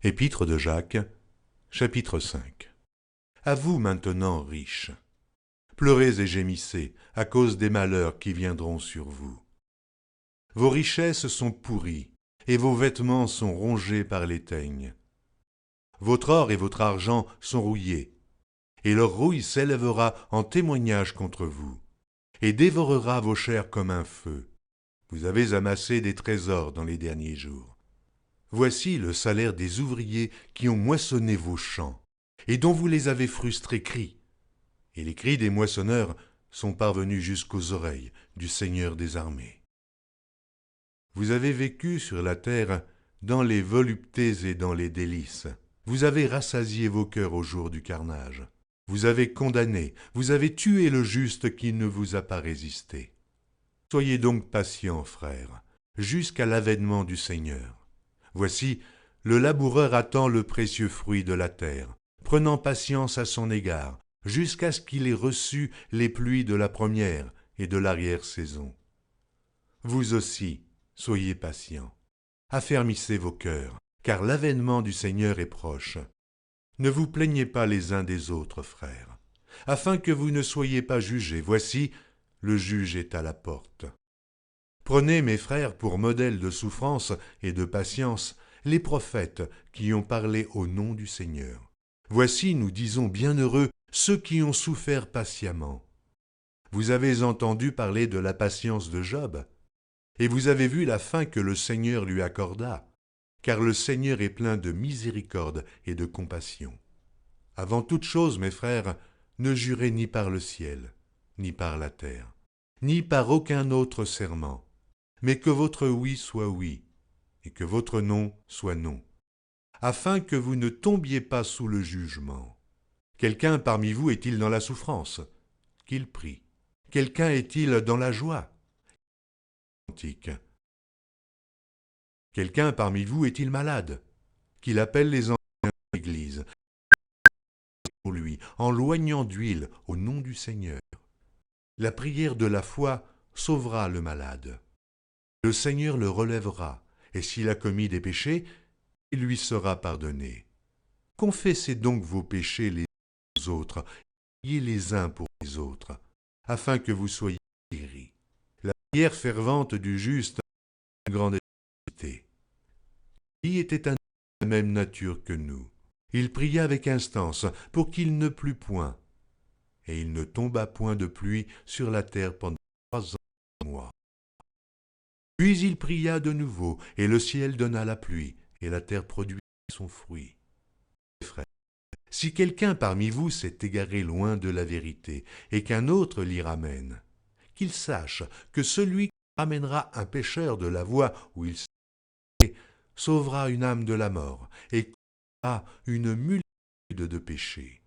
Épître de Jacques, chapitre 5. À vous maintenant, riches, pleurez et gémissez à cause des malheurs qui viendront sur vous. Vos richesses sont pourries, et vos vêtements sont rongés par les teignes. Votre or et votre argent sont rouillés, et leur rouille s'élèvera en témoignage contre vous, et dévorera vos chairs comme un feu. Vous avez amassé des trésors dans les derniers jours. Voici le salaire des ouvriers qui ont moissonné vos champs, et dont vous les avez frustrés cris. Et les cris des moissonneurs sont parvenus jusqu'aux oreilles du Seigneur des armées. Vous avez vécu sur la terre dans les voluptés et dans les délices. Vous avez rassasié vos cœurs au jour du carnage. Vous avez condamné, vous avez tué le juste qui ne vous a pas résisté. Soyez donc patients, frères, jusqu'à l'avènement du Seigneur. Voici, le laboureur attend le précieux fruit de la terre, prenant patience à son égard, jusqu'à ce qu'il ait reçu les pluies de la première et de l'arrière-saison. Vous aussi, soyez patients, affermissez vos cœurs, car l'avènement du Seigneur est proche. Ne vous plaignez pas les uns des autres, frères, afin que vous ne soyez pas jugés. Voici, le juge est à la porte. Prenez, mes frères, pour modèle de souffrance et de patience, les prophètes qui ont parlé au nom du Seigneur. Voici, nous disons, bienheureux ceux qui ont souffert patiemment. Vous avez entendu parler de la patience de Job, et vous avez vu la fin que le Seigneur lui accorda, car le Seigneur est plein de miséricorde et de compassion. Avant toute chose, mes frères, ne jurez ni par le ciel, ni par la terre, ni par aucun autre serment, mais que votre oui soit oui, et que votre non soit non, afin que vous ne tombiez pas sous le jugement. Quelqu'un parmi vous est-il dans la souffrance? Qu'il prie. Quelqu'un est-il dans la joie? Quelqu'un parmi vous est-il malade? Qu'il appelle les anciens de l'Église pour lui, en loignant d'huile au nom du Seigneur. La prière de la foi sauvera le malade. Le Seigneur le relèvera, et s'il a commis des péchés, il lui sera pardonné. Confessez donc vos péchés les uns aux autres, priez les uns pour les autres, afin que vous soyez guéris. La prière fervente du juste a une grande efficacité. Qui était un homme de la même nature que nous. Il pria avec instance pour qu'il ne plût point, et il ne tomba point de pluie sur la terre pendant 3 ans et 1 mois. Puis il pria de nouveau, et le ciel donna la pluie, et la terre produisit son fruit. Frères, si quelqu'un parmi vous s'est égaré loin de la vérité, et qu'un autre l'y ramène, qu'il sache que celui qui ramènera un pécheur de la voie où il s'est égaré sauvera une âme de la mort, et couvera une multitude de péchés.